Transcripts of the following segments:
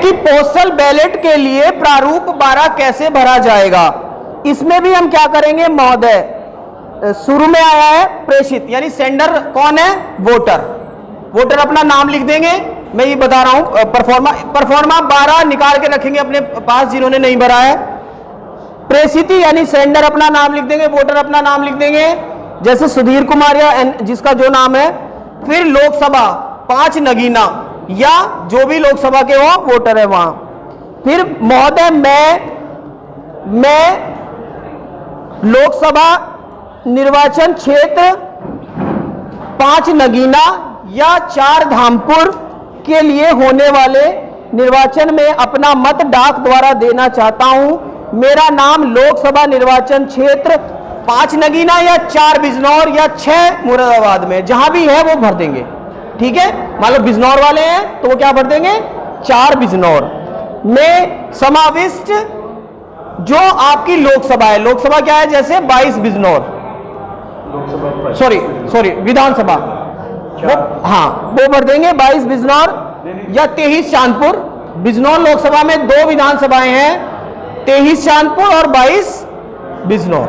कि postal ballot के लिए प्रारूप 12 कैसे भरा जाएगा। इसमें भी हम क्या करेंगे महोदय, शुरू में आया है प्रेषित, यानी सेंडर कौन है, वोटर। वोटर अपना नाम लिख देंगे, मैं ये बता रहा हूं, परफॉर्मा 12 निकाल के रखेंगे अपने पास जिन्होंने नहीं भरा है। प्रेषिती यानी सेंडर अपना नाम लिख देंगे, वोटर अपना नाम लिख देंगे, जैसे सुधीर कुमार या जिसका जो नाम है। फिर लोकसभा 5 नगीना या जो भी लोकसभा के हो वोटर है वहां। फिर महोदय मैं लोकसभा निर्वाचन क्षेत्र 5 नगीना या 4 धामपुर के लिए होने वाले निर्वाचन में अपना मत डाक द्वारा देना चाहता हूं। मेरा नाम लोकसभा निर्वाचन क्षेत्र 5 नगीना या 4 बिजनौर या 6 मुरादाबाद में जहां भी है वो भर देंगे। ठीक है, मान लो बिजनौर वाले हैं तो वो क्या भर देंगे, 4 बिजनौर में समाविष्ट जो आपकी लोकसभा है। लोकसभा क्या है, जैसे 22 बिजनौर, सॉरी विधानसभा, हाँ वो भर देंगे 22 बिजनौर या 23 चांदपुर। बिजनौर लोकसभा में 2 विधानसभाएं हैं, 23 चांदपुर और 22 बिजनौर।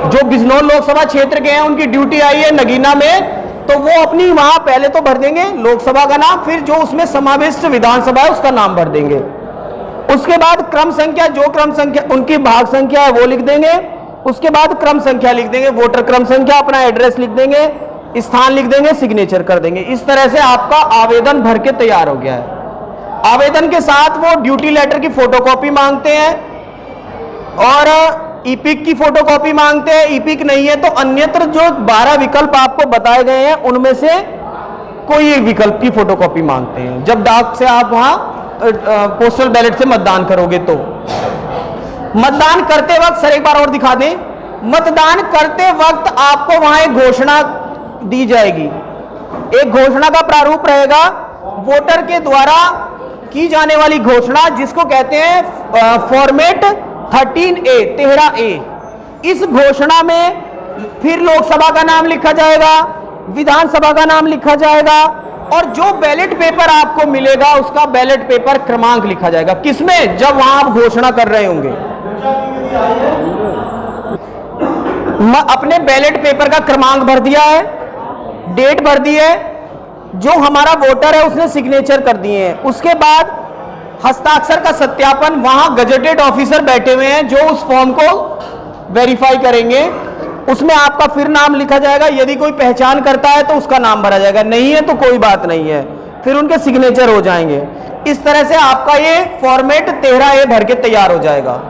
जो बिजनौर लोकसभा क्षेत्र के हैं उनकी ड्यूटी आई है नगीना में, तो वो अपनी वहां पहले तो भर देंगे लोकसभा का नाम, फिर जो उसमें समाविष्ट विधानसभा है उसका नाम भर देंगे। उसके बाद क्रम संख्या, जो क्रम संख्या उनकी भाग संख्या है वो लिख देंगे। उसके बाद क्रम संख्या लिख देंगे, वोटर क्रम संख्या, अपना एड्रेस लिख देंगे, स्थान लिख देंगे, सिग्नेचर कर देंगे। इस तरह से आपका आवेदन भर के तैयार हो गया है। आवेदन के साथ वो ड्यूटी लेटर की फोटोकॉपी मांगते हैं और ईपिक की फोटोकॉपी मांगते हैं। ईपिक नहीं है तो अन्यत्र जो 12 विकल्प आपको बताए गए हैं उनमें से कोई एक विकल्प की फोटोकॉपी मांगते हैं जब डाक से आप वहां पोस्टल बैलेट से मतदान करोगे। तो मतदान करते वक्त, सर एक बार और दिखा दें, मतदान करते वक्त आपको वहां एक घोषणा दी जाएगी। एक घोषणा का प्रारूप रहेगा, वोटर के द्वारा की जाने वाली घोषणा, जिसको कहते हैं फॉर्मेट 13A। इस घोषणा में फिर लोकसभा का नाम लिखा जाएगा, विधानसभा का नाम लिखा जाएगा और जो बैलेट पेपर आपको मिलेगा उसका बैलेट पेपर क्रमांक लिखा जाएगा। किसमें, जब वहां आप घोषणा कर रहे होंगे। अपने बैलेट पेपर का क्रमांक भर दिया है, डेट भर दी है, जो हमारा वोटर है उसने सिग्नेचर कर दिए हैं। उसके बाद हस्ताक्षर का सत्यापन, वहां गजेटेड ऑफिसर बैठे हुए हैं जो उस फॉर्म को वेरीफाई करेंगे। उसमें आपका फिर नाम लिखा जाएगा, यदि कोई पहचान करता है तो उसका नाम भरा जाएगा, नहीं है तो कोई बात नहीं है, फिर उनके सिग्नेचर हो जाएंगे। इस तरह से आपका ये फॉर्मेट 13A भर के तैयार हो जाएगा।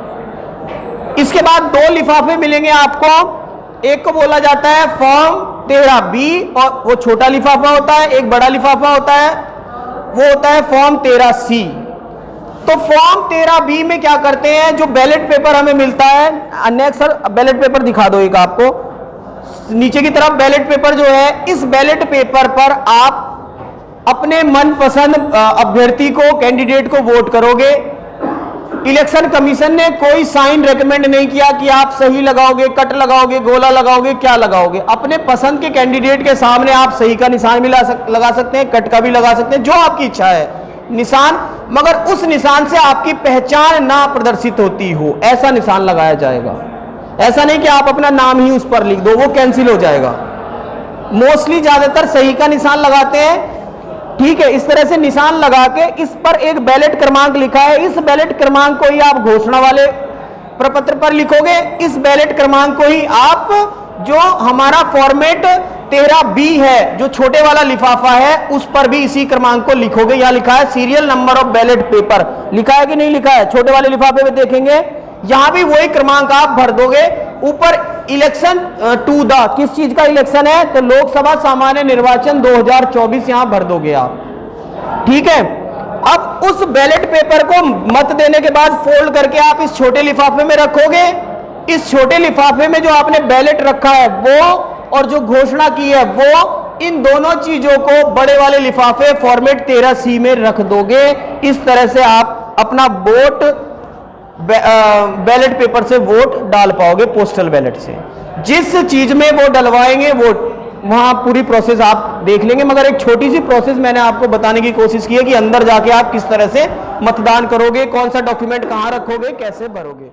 इसके बाद 2 लिफाफे मिलेंगे आपको। एक को बोला जाता है फॉर्म 13B और वो छोटा लिफाफा होता है, एक बड़ा लिफाफा होता है वो होता है फॉर्म 13C। तो फॉर्म 13B में क्या करते हैं, जो बैलेट पेपर हमें मिलता है, नेक्स्ट सर बैलेट पेपर दिखा दो एक आपको, नीचे की तरफ बैलेट पेपर जो है, इस बैलेट पेपर पर आप अपने मनपसंद अभ्यर्थी को, कैंडिडेट को वोट करोगे। इलेक्शन कमीशन ने कोई साइन रेकमेंड नहीं किया कि आप सही लगाओगे, कट लगाओगे, गोला लगाओगे, क्या लगाओगे। अपने पसंद के कैंडिडेट के सामने आप सही का निशान भी लगा सकते हैं, कट का भी लगा सकते हैं, जो आपकी इच्छा है निशान, मगर उस निशान से आपकी पहचान ना प्रदर्शित होती हो, ऐसा निशान लगाया जाएगा। ऐसा नहीं कि आप अपना नाम ही उस पर लिख दो, वो कैंसिल हो जाएगा। मोस्टली ज्यादातर सही का निशान लगाते हैं, ठीक है। इस तरह से निशान लगा के इस पर एक बैलेट क्रमांक लिखा है, इस बैलेट क्रमांक को ही आप घोषणा वाले प्रपत्र पर लिखोगे। इस बैलेट क्रमांक को ही आप, जो हमारा फॉर्मेट 13B है, जो छोटे वाला लिफाफा है, उस पर भी इसी क्रमांक को लिखोगे। यहां लिखा है serial number of ballot paper, लिखा है कि नहीं लिखा है, छोटे वाले लिफाफे में देखेंगे, यहां भी वही क्रमांक आप भर दोगे। ऊपर इलेक्शन टू द, किस चीज का इलेक्शन है, तो लोकसभा सामान्य निर्वाचन 2024 यहां भर दोगे आप, ठीक है। अब उस बैलेट पेपर को मत देने के बाद फोल्ड करके आप इस छोटे लिफाफे में रखोगे। इस छोटे लिफाफे में जो आपने बैलेट रखा है वो और जो घोषणा की है वो, इन दोनों चीजों को बड़े वाले लिफाफे फॉर्मेट 13C में रख दोगे। इस तरह से आप अपना वोट बैलेट पेपर से वोट डाल पाओगे पोस्टल बैलेट से। जिस चीज में वो डलवाएंगे वो वहाँ पूरी प्रोसेस आप देख लेंगे, मगर एक छोटी सी प्रोसेस मैंने आपको बताने की कोशिश की है कि अंदर जाके आप किस तरह से मतदान करोगे, कौन सा डॉक्यूमेंट कहाँ रखोगे, कैसे भरोगे।